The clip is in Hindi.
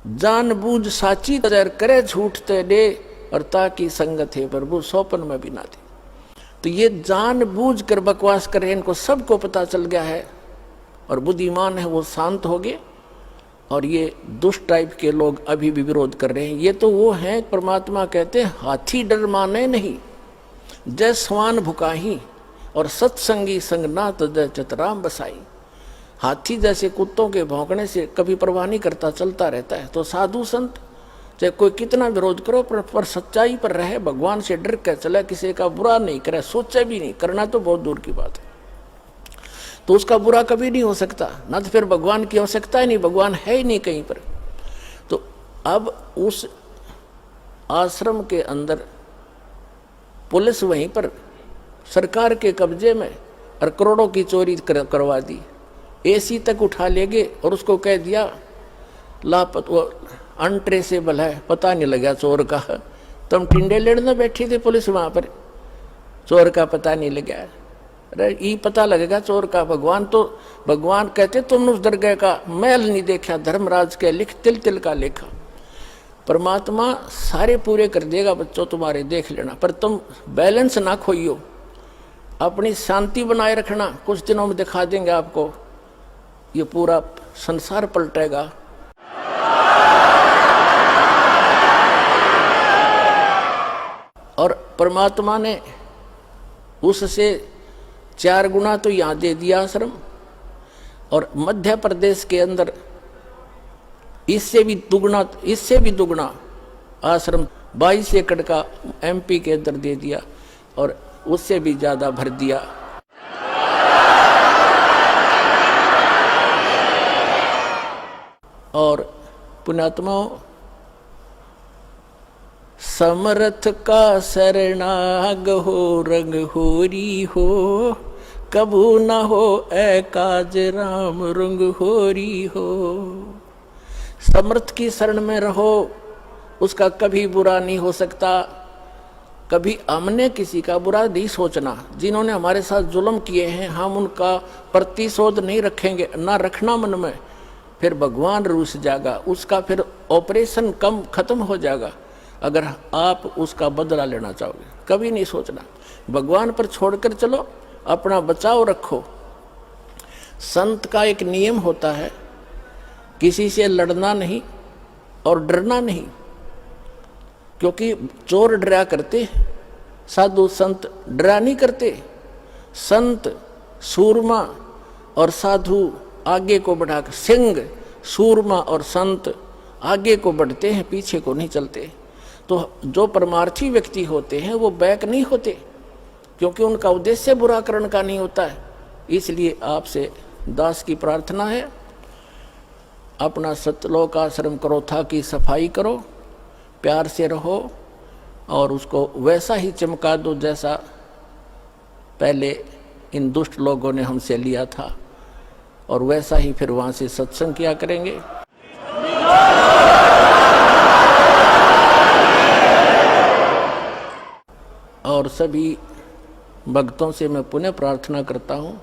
जानबूझ साची तजर करे झूठ ते दे, और ताकि संगत है प्रभु सौपन में भी ना दे। तो ये जानबूझ कर बकवास कर रहे हैं, इनको सबको पता चल गया है, और बुद्धिमान है वो शांत हो गए। और ये दुष्ट टाइप के लोग अभी भी विरोध कर रहे हैं। ये तो वो हैं, परमात्मा कहते हैं हाथी डर माने नहीं, जय स्वान भुकाही, और सत्संगी संग ना तो जय चतराम बसाई। हाथी जैसे कुत्तों के भौंकने से कभी परवाह नहीं करता, चलता रहता है। तो साधु संत चाहे कोई कितना विरोध करो, पर सच्चाई पर रहे, भगवान से डर कर चले, किसी का बुरा नहीं करे, सोचे भी नहीं, करना तो बहुत दूर की बात है। तो उसका बुरा कभी नहीं हो सकता, ना तो फिर भगवान की आवश्यकता ही नहीं, भगवान है ही नहीं कहीं पर। तो अब उस आश्रम के अंदर पुलिस वहीं पर सरकार के कब्जे में, और करोड़ों की चोरी करवा दी, एसी तक उठा ले गए, और उसको कह दिया अनट्रेसेबल है, पता नहीं लगा चोर का। तुम टिंडे लेने बैठी थे पुलिस वहां पर, चोर का पता नहीं लगा। अरे ये पता लगेगा चोर का। भगवान कहते तुमने उस दरगाह का महल नहीं देखा, धर्मराज के लिख तिल तिल का लेखा। परमात्मा सारे पूरे कर देगा बच्चों तुम्हारे, देख लेना। पर तुम बैलेंस ना खोइयो, अपनी शांति बनाए रखना। कुछ दिनों में दिखा देंगे आपको, ये पूरा संसार पलटेगा। और परमात्मा ने उससे 4 गुना तो यहाँ दे दिया आश्रम, और मध्य प्रदेश के अंदर इससे भी दुगना आश्रम 22 एकड़ का एमपी के अंदर दे दिया, और उससे भी ज्यादा भर दिया। और पुण्यात्माओं, समर्थ का शरणाग हो, रंग होरी हो, कबू न हो ए काज राम रंग होरी हो। समर्थ की शरण में रहो, उसका कभी बुरा नहीं हो सकता। कभी हमने किसी का बुरा नहीं सोचना। जिन्होंने हमारे साथ जुल्म किए हैं, हम उनका प्रतिशोध नहीं रखेंगे, ना रखना मन में। फिर भगवान रूस जाएगा, उसका फिर ऑपरेशन खत्म हो जाएगा अगर आप उसका बदला लेना चाहोगे। कभी नहीं सोचना, भगवान पर छोड़कर चलो, अपना बचाव रखो। संत का एक नियम होता है, किसी से लड़ना नहीं और डरना नहीं, क्योंकि चोर डरा करते, साधु संत डरा नहीं करते। संत सूरमा और साधु आगे को बढ़ाकर, सिंह सूरमा और संत आगे को बढ़ते हैं, पीछे को नहीं चलते। तो जो परमार्थी व्यक्ति होते हैं वो बैक नहीं होते, क्योंकि उनका उद्देश्य बुरा करने का नहीं होता है। इसलिए आपसे दास की प्रार्थना है, अपना सतलोक आश्रम करोथा की सफाई करो, प्यार से रहो, और उसको वैसा ही चमका दो जैसा पहले इन दुष्ट लोगों ने हमसे लिया था, और वैसा ही फिर वहाँ से सत्संग किया करेंगे। और सभी भक्तों से मैं पुनः प्रार्थना करता हूँ,